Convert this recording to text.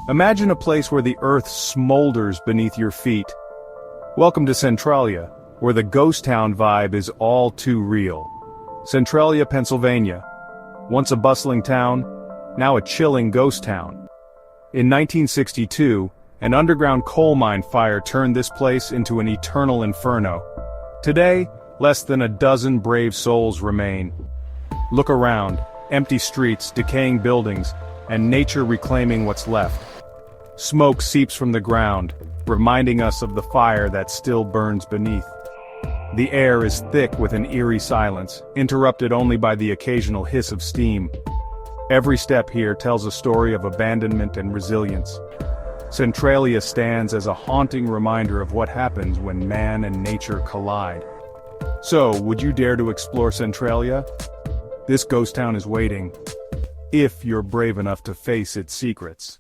Imagine a place where the earth smolders beneath your feet. Welcome to Centralia, where the ghost town vibe is all too real. Centralia, Pennsylvania. Once a bustling town, now a chilling ghost town. In 1962, an underground coal mine fire turned this place into an eternal inferno. Today, less than a dozen brave souls remain. Look around, empty streets, decaying buildings, and nature reclaiming what's left. Smoke seeps from the ground, reminding us of the fire that still burns beneath. The air is thick with an eerie silence, interrupted only by the occasional hiss of steam. Every step here tells a story of abandonment and resilience. Centralia stands as a haunting reminder of what happens when man and nature collide. So, would you dare to explore Centralia? This ghost town is waiting, if you're brave enough to face its secrets.